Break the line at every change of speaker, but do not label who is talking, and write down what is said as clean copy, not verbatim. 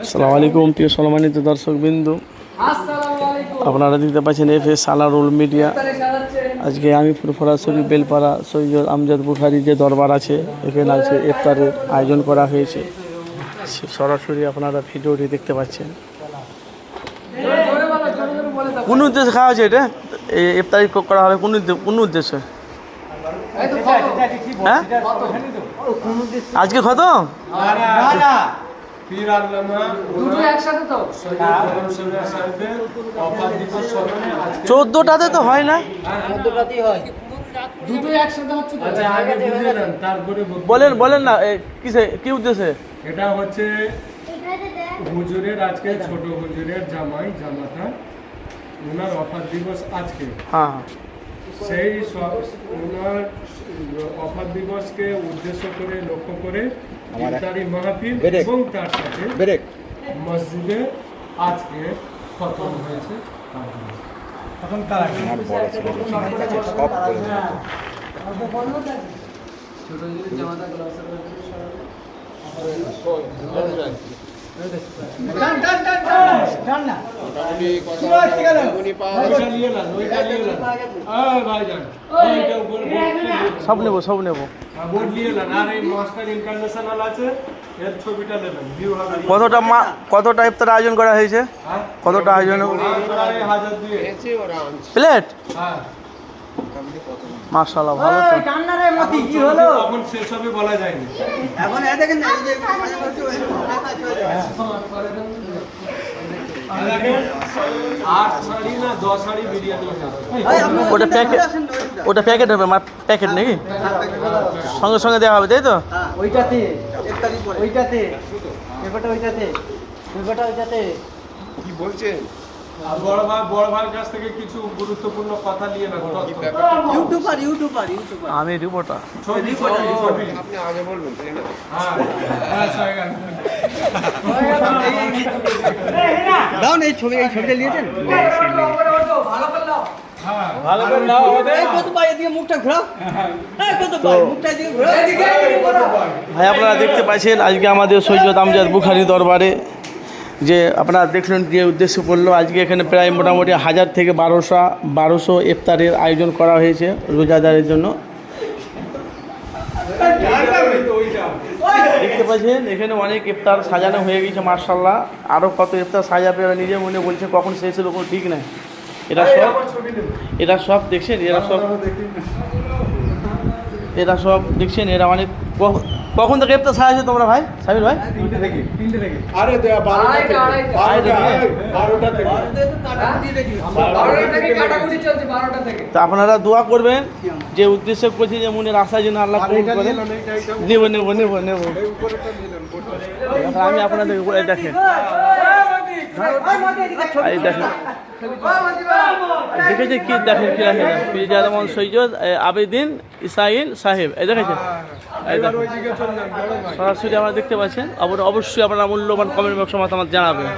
আসসালামু আলাইকুম প্রিয় সম্মানিত দর্শকবৃন্দ, আপনারা দেখতে পাচ্ছেন FS আলারুল মিডিয়া। আজকে আমি সরাসরি বেলপাড়া সৈয়দ আমজাদ বুখারী যে দরবার আছে, এখানে আছে ইফতারের আয়োজন করা হয়েছে। সরাসরি আপনারা ভিডিওটি দেখতে পাচ্ছেন। কোন উদ্দেশ্যে খাওয়া হয়েছে এটা? ইফতারি করা হবে কোন উদ্দেশ্যে? হ্যাঁ, আজকে খতম? 14টাতে তো হয় না? বলেন না কি উদ্দেশ্যে?
এটা হচ্ছে হুজুরের আজকে ছোট হুজুরের জামাতা ওনার অফার দিবস আজকে।
হ্যাঁ,
সেই ওনার অফার দিবসকে উদ্দেশ্য করে লক্ষ্য করে ইফতারি মাহফিল এবং তার সাথে মসজিদে আজকে খতম হয়েছে।
সব নেবো। কতটা ইফতার আয়োজন করা হয়েছে? কতটা আয়োজন? প্লেট? মাশাআল্লাহ, ভালো তো।
এখন সেসবে বলা যায়নি। এখন দেখেন না, এই যে 8 সারি না 10 সারি বিরিয়ানি আছে।
ওটা প্যাকেট হবে, প্যাকেট নাকি? সঙ্গে সঙ্গে দেওয়া হবে, তাই তো?
ওইটাতে
কি বলছেন? বড় ভাইয়ের কাছ থেকে কিছু গুরুত্বপূর্ণ কথা নিয়ে নেব।
ইউটিউবার
আমি রিপোর্টার।
আপনি আগে বলবেন, তাই না?
দাও না, এই ছবিটা নিয়েছেন?
ভালো করে নাও।
কত ভাই এদিকে মুখটা ঘোরাও। কত ভাই মুখটা এদিকে ঘোরাও।
ভাই, আপনারা দেখতে পাচ্ছেন আজকে আমাদের সৈয়দ আমজাদ বুখারী দরবারে যে আপনারা দেখলেন যে উদ্দেশ্য করলো, আজকে এখানে প্রায় মোটামুটি 1000 থেকে 1200 ইফতারের আয়োজন করা হয়েছে রোজাদারের জন্য। দেখতে পাচ্ছেন এখানে অনেক ইফতার সাজানো হয়ে গেছে মাশাআল্লাহ। আরও কত ইফতার সাজাবে নিজে মনে বলছে, কখন শেষ হলো কোনো ঠিক নাই। এরা সব দেখছেন, এরা সব দেখছেন, এরা অনেক কখন থেকে ইফতার সাজাচ্ছে তোমরা ভাই? সাবির ভাই,
3টে থেকে। আরে 12টা থেকে কাটাকুটি চলছে। 12টা থেকে
তো আপনারা দোয়া করবেন যে উদ্দেশ্য করছি যে মনের আশা যেন আল্লাহ পূরণ করে। নেব। আমি আপনাদের দেখেন, দেখেছে কি দেখেন কি রাখে যেমন সৈয়দ আবেদিন ইসমাইল সাহেব, এই দেখেছেন সরাসরি আপনারা দেখতে পাচ্ছেন। অবশ্যই আপনারা মূল্যবান কমেন্ট বক্সে মতামত জানাবেন।